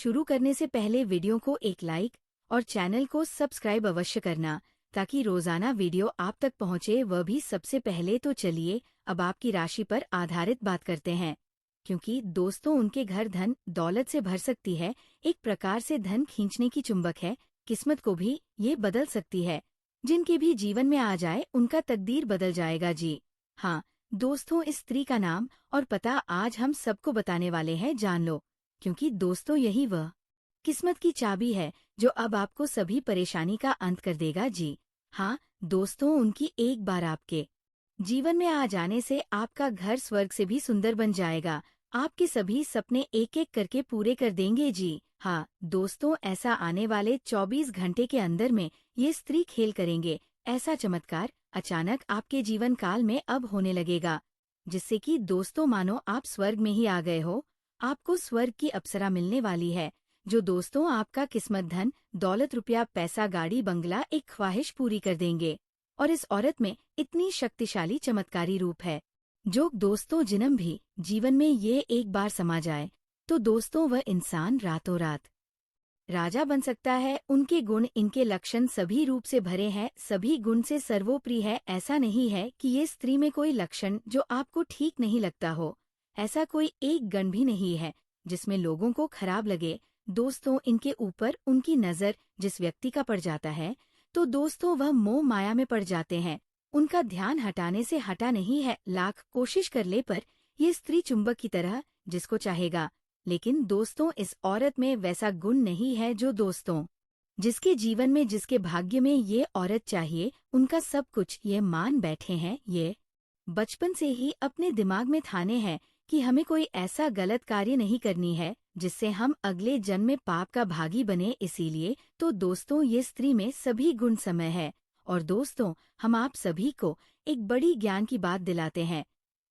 शुरू करने से पहले वीडियो को एक लाइक और चैनल को सब्सक्राइब अवश्य करना, ताकि रोजाना वीडियो आप तक पहुंचे, वह भी सबसे पहले। तो चलिए अब आपकी राशि पर आधारित बात करते हैं, क्योंकि दोस्तों उनके घर धन दौलत से भर सकती है, एक प्रकार से धन खींचने की चुंबक है। किस्मत को भी ये बदल सकती है। जिनके भी जीवन में आ जाए उनका तकदीर बदल जाएगा जी। हाँ दोस्तों, इस स्त्री का नाम और पता आज हम सबको बताने वाले हैं, जान लो, क्योंकि दोस्तों यही वह किस्मत की चाबी है जो अब आपको सभी परेशानी का अंत कर देगा जी। हाँ दोस्तों, उनकी एक बार आपके जीवन में आ जाने से आपका घर स्वर्ग से भी सुंदर बन जाएगा। आपके सभी सपने एक एक करके पूरे कर देंगे जी। हाँ दोस्तों, ऐसा आने वाले 24 घंटे के अंदर में ये स्त्री खेल करेंगे। ऐसा चमत्कार अचानक आपके जीवन काल में अब होने लगेगा, जिससे कि दोस्तों मानो आप स्वर्ग में ही आ गए हो। आपको स्वर्ग की अप्सरा मिलने वाली है, जो दोस्तों आपका किस्मत, धन दौलत, रुपया, पैसा, गाड़ी, बंगला, एक ख्वाहिश पूरी कर देंगे। और इस औरत में इतनी शक्तिशाली चमत्कारी रूप है, जो दोस्तों जन्म भी जीवन में ये एक बार समा जाए तो दोस्तों वह इंसान रातों रात राजा बन सकता है। उनके गुण, इनके लक्षण सभी रूप से भरे हैं, सभी गुण से सर्वोपरि है। ऐसा नहीं है कि ये स्त्री में कोई लक्षण जो आपको ठीक नहीं लगता हो। ऐसा कोई एक गण भी नहीं है जिसमें लोगों को खराब लगे। दोस्तों इनके ऊपर उनकी नजर जिस व्यक्ति का पड़ जाता है, तो दोस्तों वह मोह माया में पड़ जाते हैं। उनका ध्यान हटाने से हटा नहीं है। लाख कोशिश कर ले पर ये स्त्री चुंबक की तरह जिसको चाहेगा। लेकिन दोस्तों इस औरत में वैसा गुण नहीं है जो दोस्तों जिसके जीवन में, जिसके भाग्य में ये औरत चाहिए, उनका सब कुछ ये मान बैठे हैं। ये बचपन से ही अपने दिमाग में ठाने हैं कि हमें कोई ऐसा गलत कार्य नहीं करनी है जिससे हम अगले जन्म में पाप का भागी बने। इसीलिए तो दोस्तों ये स्त्री में सभी गुण समय है। और दोस्तों हम आप सभी को एक बड़ी ज्ञान की बात दिलाते हैं,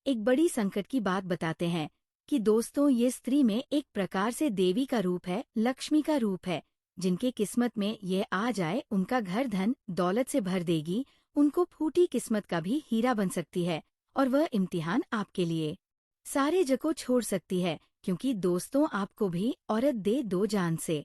एक बड़ी संकट की बात बताते हैं कि दोस्तों ये स्त्री में एक प्रकार से देवी का रूप है, लक्ष्मी का रूप है। जिनके किस्मत में ये आ जाए उनका घर धन दौलत से भर देगी। उनको फूटी किस्मत का भी हीरा बन सकती है, और वह इम्तिहान आपके लिए सारे जग को छोड़ सकती है। क्योंकि दोस्तों आपको भी औरत दे दो जान से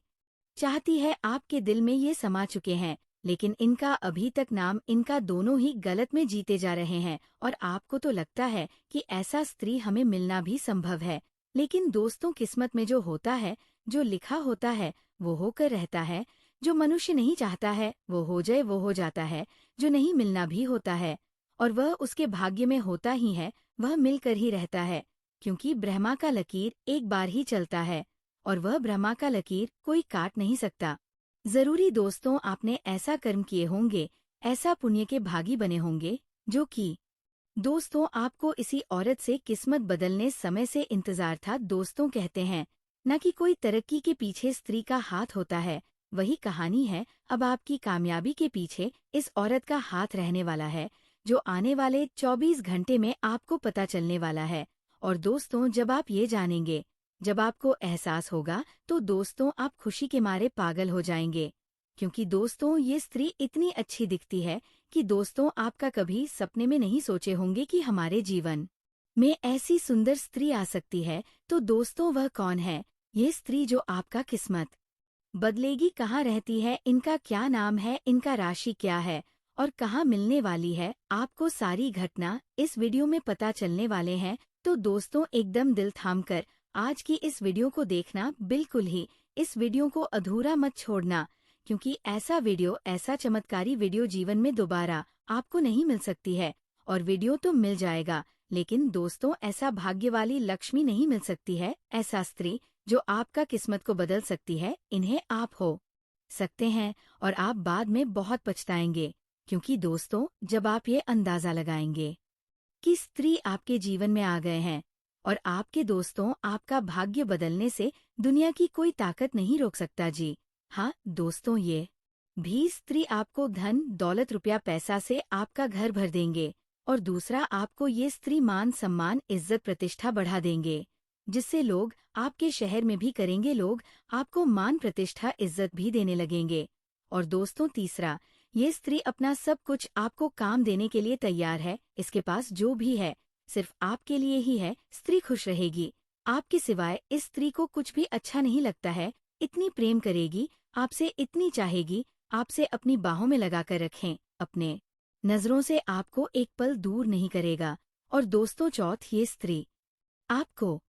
चाहती है। आपके दिल में ये समा चुके हैं, लेकिन इनका अभी तक नाम, इनका दोनों ही गलत में जीते जा रहे हैं। और आपको तो लगता है कि ऐसा स्त्री हमें मिलना भी संभव है। लेकिन दोस्तों किस्मत में जो होता है, जो लिखा होता है वो होकर रहता है। जो मनुष्य नहीं चाहता है वो हो जाए, वो हो जाता है। जो नहीं मिलना भी होता है और वह उसके भाग्य में होता ही है, वह मिलकर ही रहता है। क्योंकि ब्रह्मा का लकीर एक बार ही चलता है, और वह ब्रह्मा का लकीर कोई काट नहीं सकता। जरूरी दोस्तों आपने ऐसा कर्म किए होंगे, ऐसा पुण्य के भागी बने होंगे, जो कि दोस्तों आपको इसी औरत से किस्मत बदलने समय से इंतजार था। दोस्तों कहते हैं न कि कोई तरक्की के पीछे स्त्री का हाथ होता है। वही कहानी है अब आपकी कामयाबी के पीछे इस औरत का हाथ रहने वाला है, जो आने वाले 24 घंटे में आपको पता चलने वाला है। और दोस्तों जब आप ये जानेंगे, जब आपको एहसास होगा, तो दोस्तों आप खुशी के मारे पागल हो जाएंगे। क्योंकि दोस्तों ये स्त्री इतनी अच्छी दिखती है कि दोस्तों आपका कभी सपने में नहीं सोचे होंगे कि हमारे जीवन में ऐसी सुंदर स्त्री आ सकती है। तो दोस्तों वह कौन है ये स्त्री जो आपका किस्मत बदलेगी? कहाँ रहती है, इनका क्या नाम है, इनका राशि क्या है और कहाँ मिलने वाली है? आपको सारी घटना इस वीडियो में पता चलने वाले हैं। तो दोस्तों एकदम दिल थामकर आज की इस वीडियो को देखना, बिल्कुल ही इस वीडियो को अधूरा मत छोड़ना, क्योंकि ऐसा वीडियो, ऐसा चमत्कारी वीडियो जीवन में दोबारा आपको नहीं मिल सकती है। और वीडियो तो मिल जाएगा, लेकिन दोस्तों ऐसा भाग्य वाली लक्ष्मी नहीं मिल सकती है, ऐसा स्त्री जो आपका किस्मत को बदल सकती है। इन्हें आप हो सकते हैं और आप बाद में बहुत पछताएंगे। क्योंकि दोस्तों जब आप ये अंदाजा लगाएंगे कि स्त्री आपके जीवन में आ गए हैं और आपके दोस्तों आपका भाग्य बदलने से दुनिया की कोई ताकत नहीं रोक सकता जी। हाँ दोस्तों ये भी स्त्री आपको धन दौलत, रुपया, पैसा से आपका घर भर देंगे। और दूसरा, आपको ये स्त्री मान सम्मान, इज्जत, प्रतिष्ठा बढ़ा देंगे, जिससे लोग आपके शहर में भी करेंगे, लोग आपको मान, प्रतिष्ठा, इज्जत भी देने लगेंगे। और दोस्तों तीसरा, ये स्त्री अपना सब कुछ आपको काम देने के लिए तैयार है। इसके पास जो भी है सिर्फ आपके लिए ही है। स्त्री खुश रहेगी, आपके सिवाय इस स्त्री को कुछ भी अच्छा नहीं लगता है। इतनी प्रेम करेगी, आपसे इतनी चाहेगी, आपसे अपनी बाहों में लगाकर रखें, अपने नजरों से आपको एक पल दूर नहीं करेगा। और दोस्तों, चौथ, ये स्त्री आपको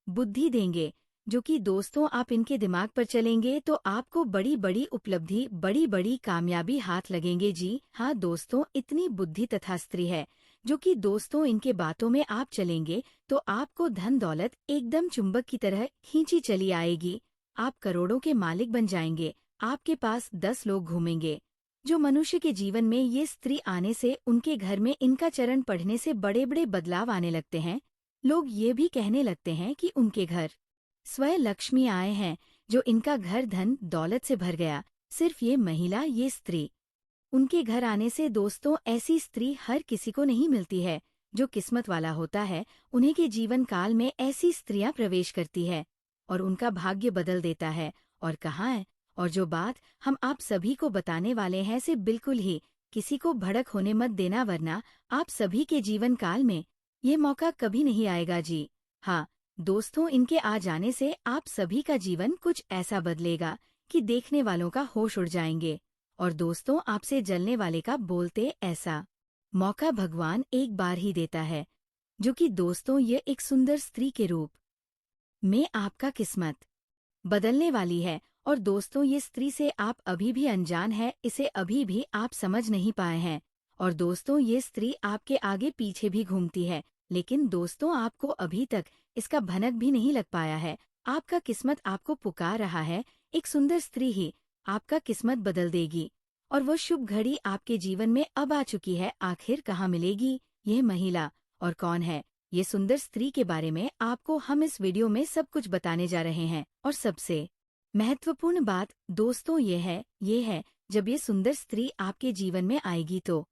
बुद्धि देंगे, जो कि दोस्तों आप इनके दिमाग पर चलेंगे तो आपको बड़ी बड़ी उपलब्धि, बड़ी बड़ी कामयाबी हाथ लगेंगे। जी हाँ दोस्तों, इतनी बुद्धि तथा स्त्री है जो कि दोस्तों इनके बातों में आप चलेंगे तो आपको धन दौलत एकदम चुंबक की तरह खींची चली आएगी। आप करोड़ों के मालिक बन जाएंगे, आपके पास 10 लोग घूमेंगे। जो मनुष्य के जीवन में ये स्त्री आने से उनके घर में इनका चरण पढ़ने से बड़े बड़े बदलाव आने लगते हैं। लोग ये भी कहने लगते हैं कि उनके घर स्वयं लक्ष्मी आए हैं, जो इनका घर धन दौलत से भर गया। सिर्फ ये महिला, ये स्त्री, उनके घर आने से दोस्तों ऐसी स्त्री हर किसी को नहीं मिलती है। जो किस्मत वाला होता है उन्हीं के जीवन काल में ऐसी स्त्रियां प्रवेश करती है और उनका भाग्य बदल देता है। और कहाँ है, और जो बात हम आप सभी को बताने वाले हैं से बिल्कुल ही किसी को भड़क होने मत देना, वरना आप सभी के जीवन काल में ये मौका कभी नहीं आएगा। जी हाँ दोस्तों, इनके आ जाने से आप सभी का जीवन कुछ ऐसा बदलेगा कि देखने वालों का होश उड़ जाएंगे। और दोस्तों, आपसे जलने वाले का बोलते ऐसा मौका भगवान एक बार ही देता है, जो कि दोस्तों ये एक सुंदर स्त्री के रूप में आपका किस्मत बदलने वाली है। और दोस्तों, ये स्त्री से आप अभी भी अनजान है, इसे अभी भी आप समझ नहीं पाए हैं। और दोस्तों, ये स्त्री आपके आगे पीछे भी घूमती है, लेकिन दोस्तों आपको अभी तक इसका भनक भी नहीं लग पाया है। आपका किस्मत आपको पुकार रहा है, एक सुंदर स्त्री ही आपका किस्मत बदल देगी। और वो शुभ घड़ी आपके जीवन में अब आ चुकी है। आखिर कहाँ मिलेगी यह महिला और कौन है ये सुंदर स्त्री के बारे में आपको हम इस वीडियो में सब कुछ बताने जा रहे हैं। और सबसे महत्वपूर्ण बात दोस्तों ये है जब ये सुंदर स्त्री आपके जीवन में आएगी तो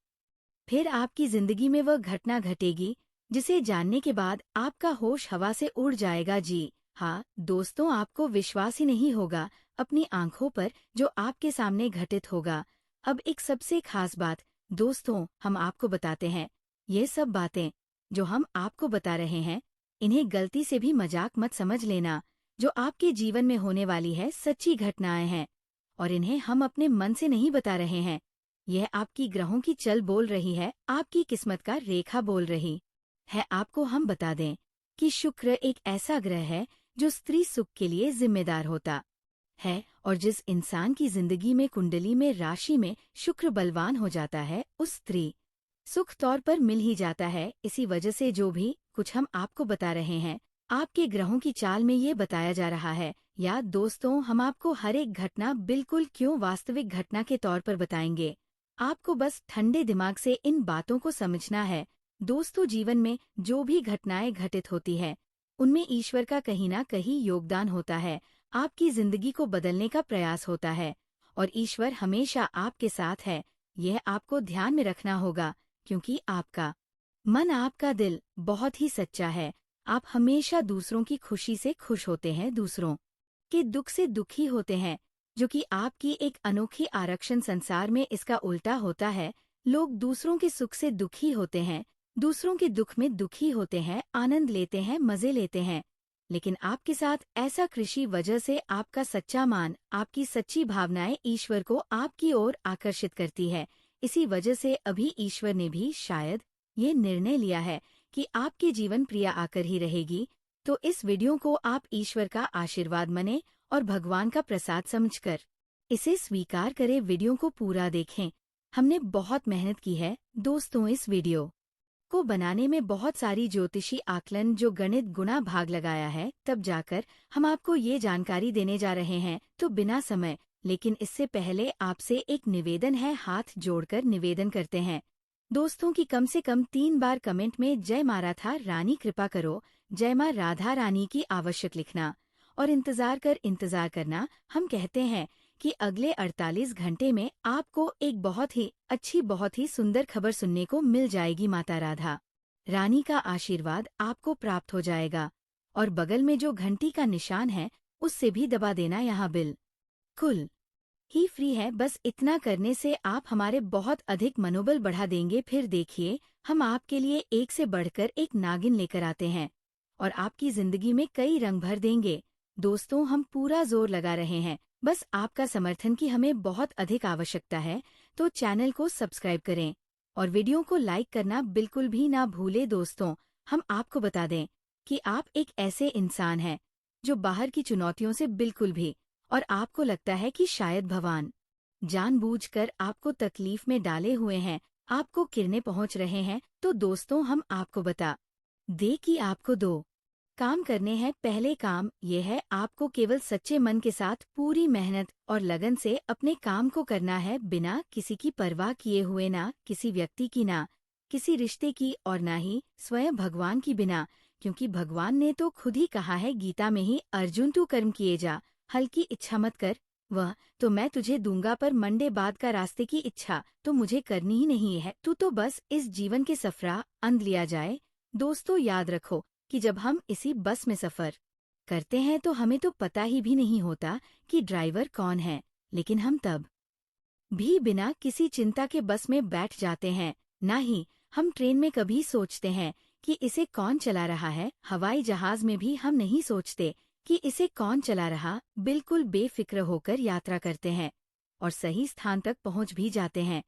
फिर आपकी जिंदगी में वह घटना घटेगी जिसे जानने के बाद आपका होश हवा से उड़ जाएगा। जी हाँ दोस्तों, आपको विश्वास ही नहीं होगा अपनी आंखों पर जो आपके सामने घटित होगा। अब एक सबसे खास बात दोस्तों हम आपको बताते हैं। ये सब बातें जो हम आपको बता रहे हैं, इन्हें गलती से भी मजाक मत समझ लेना। जो आपके जीवन में होने वाली है सच्ची घटनाएं हैं और इन्हें हम अपने मन से नहीं बता रहे हैं। यह आपकी ग्रहों की चल बोल रही है, आपकी किस्मत का रेखा बोल रही है। आपको हम बता दें कि शुक्र एक ऐसा ग्रह है जो स्त्री सुख के लिए जिम्मेदार होता है। और जिस इंसान की जिंदगी में कुंडली में राशि में शुक्र बलवान हो जाता है, उस स्त्री सुख तौर पर मिल ही जाता है। इसी वजह से जो भी कुछ हम आपको बता रहे हैं, आपके ग्रहों की चाल में ये बताया जा रहा है। या दोस्तों, हम आपको हर एक घटना बिल्कुल क्यों वास्तविक घटना के तौर पर बताएंगे। आपको बस ठंडे दिमाग से इन बातों को समझना है। दोस्तों, जीवन में जो भी घटनाएं घटित होती है उनमें ईश्वर का कहीं ना कहीं योगदान होता है। आपकी जिंदगी को बदलने का प्रयास होता है और ईश्वर हमेशा आपके साथ है। यह आपको ध्यान में रखना होगा, क्योंकि आपका मन, आपका दिल बहुत ही सच्चा है। आप हमेशा दूसरों की खुशी से खुश होते हैं, दूसरों के दुख से दुखी होते हैं, जो कि आपकी एक अनोखी आरक्षण। संसार में इसका उल्टा होता है। लोग दूसरों के सुख से दुखी होते हैं, दूसरों के दुख में दुखी होते हैं, आनंद लेते हैं, मजे लेते हैं। लेकिन आपके साथ ऐसा कृषि वजह से आपका सच्चा मान, आपकी सच्ची भावनाएं ईश्वर को आपकी ओर आकर्षित करती है। इसी वजह से अभी ईश्वर ने भी शायद ये निर्णय लिया है कि आपके जीवन प्रिया आकर ही रहेगी। तो इस वीडियो को आप ईश्वर का आशीर्वाद मने और भगवान का प्रसाद समझकर इसे स्वीकार करें। वीडियो को पूरा देखें। हमने बहुत मेहनत की है दोस्तों इस वीडियो को बनाने में, बहुत सारी ज्योतिषी आकलन जो गणित गुणा भाग लगाया है, तब जाकर हम आपको ये जानकारी देने जा रहे हैं। तो बिना समय, लेकिन इससे पहले आपसे एक निवेदन है, हाथ जोड़कर निवेदन करते हैं दोस्तों कि कम से कम 3 बार कमेंट में जय माराथा रानी कृपा करो, जय मां राधा रानी की आवश्यक लिखना और इंतजार करना। हम कहते हैं कि अगले 48 घंटे में आपको एक बहुत ही अच्छी, बहुत ही सुंदर खबर सुनने को मिल जाएगी। माता राधा रानी का आशीर्वाद आपको प्राप्त हो जाएगा। और बगल में जो घंटी का निशान है उससे भी दबा देना। यहाँ बिल्कुल ही फ्री है। बस इतना करने से आप हमारे बहुत अधिक मनोबल बढ़ा देंगे। फिर देखिए, हम आपके लिए एक से बढ़कर एक नागिन लेकर आते हैं और आपकी जिंदगी में कई रंग भर देंगे। दोस्तों, हम पूरा जोर लगा रहे हैं, बस आपका समर्थन की हमें बहुत अधिक आवश्यकता है। तो चैनल को सब्सक्राइब करें और वीडियो को लाइक करना बिल्कुल भी ना भूलें। दोस्तों, हम आपको बता दें कि आप एक ऐसे इंसान हैं जो बाहर की चुनौतियों से बिल्कुल भी, और आपको लगता है कि शायद भगवान जानबूझकर आपको तकलीफ में डाले हुए हैं, आपको किरने पहुंच रहे हैं। तो दोस्तों, हम आपको बता दे कि आपको दो काम करने हैं। पहले काम यह है, आपको केवल सच्चे मन के साथ पूरी मेहनत और लगन से अपने काम को करना है, बिना किसी की परवाह किए हुए, ना किसी व्यक्ति की, ना किसी रिश्ते की, और ना ही स्वयं भगवान की बिना। क्योंकि भगवान ने तो खुद ही कहा है गीता में ही, अर्जुन तू कर्म किए जा, हल्की इच्छा मत कर, वह तो मैं तुझे दूंगा, पर मंडे बाद का रास्ते की इच्छा तो मुझे करनी ही नहीं है। तू तो बस इस जीवन के सफरा अंध लिया जाए। दोस्तों, याद रखो कि जब हम इसी बस में सफर करते हैं तो हमें तो पता ही भी नहीं होता कि ड्राइवर कौन है, लेकिन हम तब भी बिना किसी चिंता के बस में बैठ जाते हैं। ना ही हम ट्रेन में कभी सोचते हैं कि इसे कौन चला रहा है, हवाई जहाज में भी हम नहीं सोचते कि इसे कौन चला रहा, बिल्कुल बेफिक्र होकर यात्रा करते हैं और सही स्थान तक पहुंच भी जाते हैं।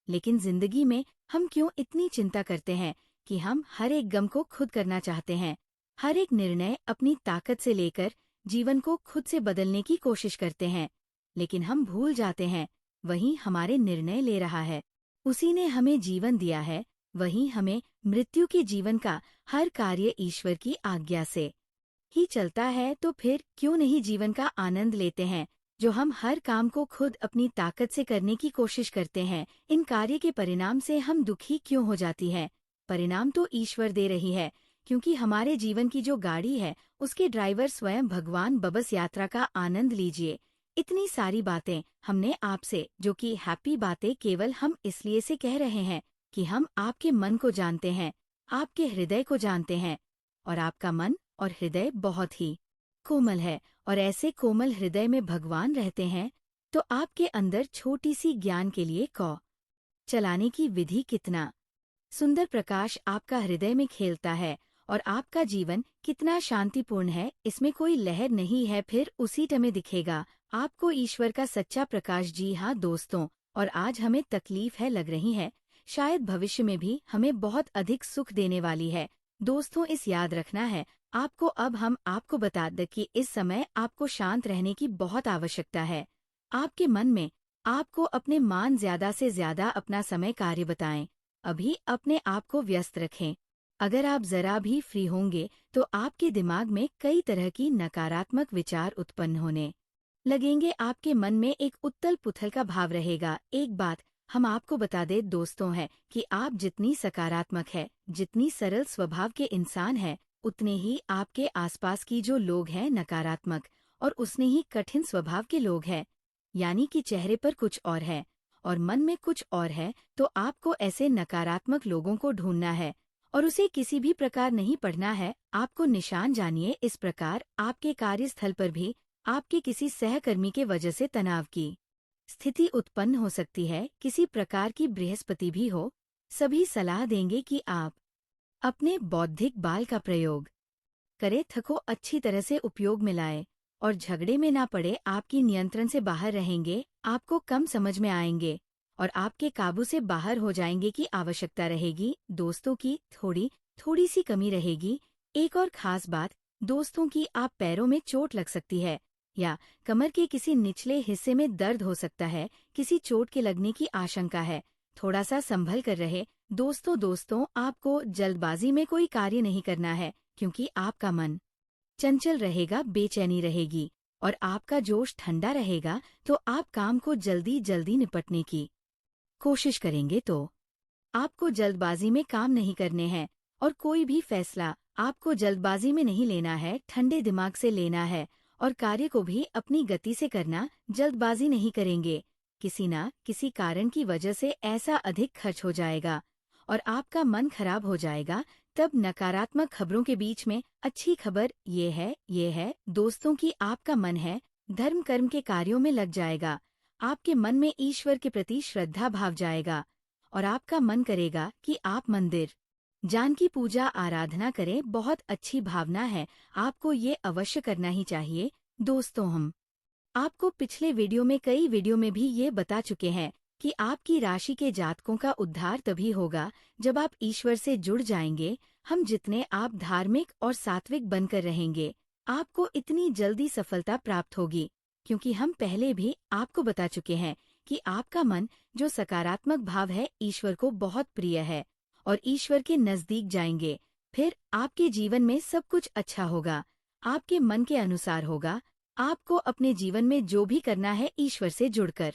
लेकिन जिंदगी में हम क्यों इतनी चिंता करते हैं कि हम हर एक गम को खुद करना चाहते हैं, हर एक निर्णय अपनी ताकत से लेकर जीवन को खुद से बदलने की कोशिश करते हैं। लेकिन हम भूल जाते हैं, वही हमारे निर्णय ले रहा है, उसी ने हमें जीवन दिया है, वही हमें मृत्यु के जीवन का हर कार्य ईश्वर की आज्ञा से ही चलता है। तो फिर क्यों नहीं जीवन का आनंद लेते हैं, जो हम हर काम को खुद अपनी ताकत से करने की कोशिश करते हैं। इन कार्य के परिणाम से हम दुखी क्यों हो जाती है? परिणाम तो ईश्वर दे रही है, क्योंकि हमारे जीवन की जो गाड़ी है उसके ड्राइवर स्वयं भगवान। बबस यात्रा का आनंद लीजिए। इतनी सारी बातें हमने आपसे, जो कि हैप्पी बातें केवल हम इसलिए से कह रहे हैं कि हम आपके मन को जानते हैं, आपके हृदय को जानते हैं, और आपका मन और हृदय बहुत ही कोमल है, और ऐसे कोमल हृदय में भगवान रहते हैं। तो आपके अंदर छोटी सी ज्ञान के लिए कौ चलाने की विधि कितना सुंदर प्रकाश आपका हृदय में खेलता है, और आपका जीवन कितना शांतिपूर्ण है, इसमें कोई लहर नहीं है, फिर उसी टमे दिखेगा आपको ईश्वर का सच्चा प्रकाश। जी हाँ दोस्तों, और आज हमें तकलीफ है लग रही है, शायद भविष्य में भी हमें बहुत अधिक सुख देने वाली है। दोस्तों, इस याद रखना है आपको। अब हम आपको बता दें कि इस समय आपको शांत रहने की बहुत आवश्यकता है। आपके मन में आपको अपने मान ज्यादा से ज्यादा अपना समय कार्य बताएं, अभी अपने आप को व्यस्त रखें। अगर आप जरा भी फ्री होंगे तो आपके दिमाग में कई तरह की नकारात्मक विचार उत्पन्न होने लगेंगे, आपके मन में एक उथल पुथल का भाव रहेगा। एक बात हम आपको बता दें दोस्तों है कि आप जितनी सकारात्मक है, जितनी सरल स्वभाव के इंसान है, उतने ही आपके आसपास की जो लोग हैं नकारात्मक, और उतने ही कठिन स्वभाव के लोग हैं। यानी कि चेहरे पर कुछ और है और मन में कुछ और है। तो आपको ऐसे नकारात्मक लोगों को ढूंढना है और उसे किसी भी प्रकार नहीं पढ़ना है। आपको निशान जानिए। इस प्रकार आपके कार्यस्थल पर भी आपके किसी सहकर्मी के वजह से तनाव की स्थिति उत्पन्न हो सकती है, किसी प्रकार की बृहस्पति भी हो। सभी सलाह देंगे कि आप अपने बौद्धिक बाल का प्रयोग करें, थको अच्छी तरह से उपयोग में लाए और झगड़े में ना पड़े। आपकी नियंत्रण से बाहर रहेंगे, आपको कम समझ में आएंगे और आपके काबू से बाहर हो जाएंगे की आवश्यकता रहेगी। दोस्तों की थोड़ी सी कमी रहेगी। एक और खास बात दोस्तों की, आप पैरों में चोट लग सकती है या कमर के किसी निचले हिस्से में दर्द हो सकता है, किसी चोट के लगने की आशंका है। थोड़ा सा संभल कर रहे दोस्तों, आपको जल्दबाजी में कोई कार्य नहीं करना है, क्योंकि आपका मन चंचल रहेगा, बेचैनी रहेगी और आपका जोश ठंडा रहेगा, तो आप काम को जल्दी जल्दी निपटने की कोशिश करेंगे। तो आपको जल्दबाजी में काम नहीं करने हैं और कोई भी फैसला आपको जल्दबाजी में नहीं लेना है, ठंडे दिमाग से लेना है और कार्य को भी अपनी गति से करना, जल्दबाजी नहीं करेंगे। किसी ना किसी कारण की वजह से ऐसा अधिक खर्च हो जाएगा और आपका मन खराब हो जाएगा। तब नकारात्मक खबरों के बीच में अच्छी खबर ये है दोस्तों की, आपका मन है धर्म कर्म के कार्यों में लग जाएगा। आपके मन में ईश्वर के प्रति श्रद्धा भाव जाएगा और आपका मन करेगा कि आप मंदिर जान की पूजा आराधना करें। बहुत अच्छी भावना है, आपको ये अवश्य करना ही चाहिए। दोस्तों, हम आपको पिछले वीडियो में कई वीडियो में भी ये बता चुके हैं कि आपकी राशि के जातकों का उद्धार तभी होगा जब आप ईश्वर से जुड़ जाएंगे। हम जितने आप धार्मिक और सात्विक बनकर रहेंगे, आपको इतनी जल्दी सफलता प्राप्त होगी, क्योंकि हम पहले भी आपको बता चुके हैं कि आपका मन जो सकारात्मक भाव है ईश्वर को बहुत प्रिय है, और ईश्वर के नजदीक जाएंगे, फिर आपके जीवन में सब कुछ अच्छा होगा, आपके मन के अनुसार होगा। आपको अपने जीवन में जो भी करना है ईश्वर से जुड़कर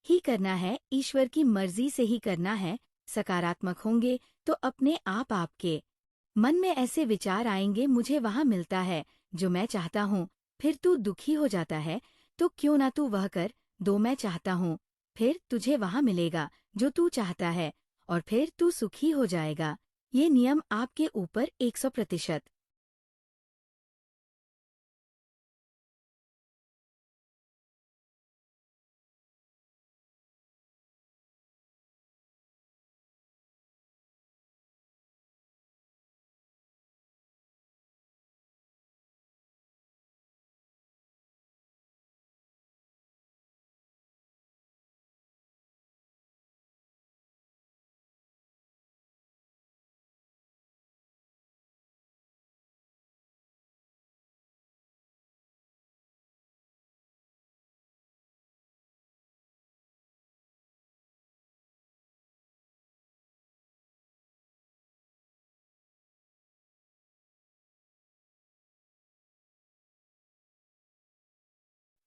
ही करना है, ईश्वर की मर्जी से ही करना है। सकारात्मक होंगे तो अपने आप आपके मन में ऐसे विचार आएंगे, मुझे वहाँ मिलता है जो मैं चाहता हूँ। फिर तू दुखी हो जाता है तो क्यों ना तू वह कर दो मैं चाहता हूँ, फिर तुझे वहाँ मिलेगा जो तू चाहता है, और फिर तू सुखी हो जाएगा। ये नियम आपके ऊपर 100%।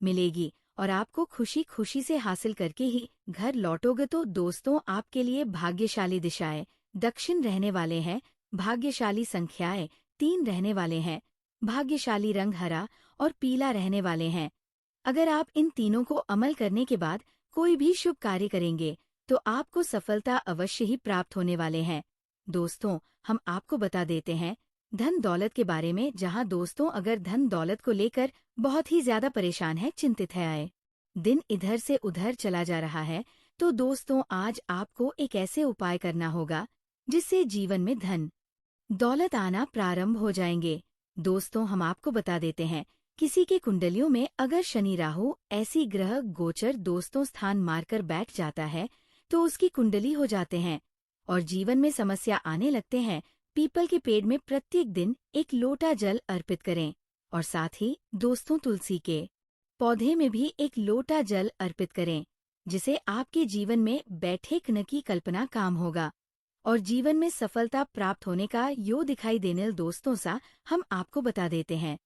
मिलेगी और आपको खुशी खुशी से हासिल करके ही घर लौटोगे। तो दोस्तों, आपके लिए भाग्यशाली दिशाएं दक्षिण रहने वाले हैं, भाग्यशाली संख्याएं 3 रहने वाले हैं, भाग्यशाली रंग हरा और पीला रहने वाले हैं। अगर आप इन तीनों को अमल करने के बाद कोई भी शुभ कार्य करेंगे तो आपको सफलता अवश्य ही प्राप्त होने वाले हैं। दोस्तों, हम आपको बता देते हैं धन दौलत के बारे में। जहां दोस्तों, अगर धन दौलत को लेकर बहुत ही ज्यादा परेशान है, चिंतित है, आए दिन इधर से उधर चला जा रहा है, तो दोस्तों आज आपको एक ऐसे उपाय करना होगा जिससे जीवन में धन दौलत आना प्रारंभ हो जाएंगे। दोस्तों, हम आपको बता देते हैं, किसी के कुंडलियों में अगर शनि राहु ऐसी ग्रह गोचर दोस्तों स्थान मारकर बैठ जाता है तो उसकी कुंडली हो जाते हैं और जीवन में समस्या आने लगते हैं। पीपल के पेड़ में प्रत्येक दिन एक लोटा जल अर्पित करें, और साथ ही दोस्तों तुलसी के पौधे में भी एक लोटा जल अर्पित करें, जिसे आपके जीवन में बैठे न की कल्पना काम होगा और जीवन में सफलता प्राप्त होने का यो दिखाई देने। दोस्तों सा हम आपको बता देते हैं,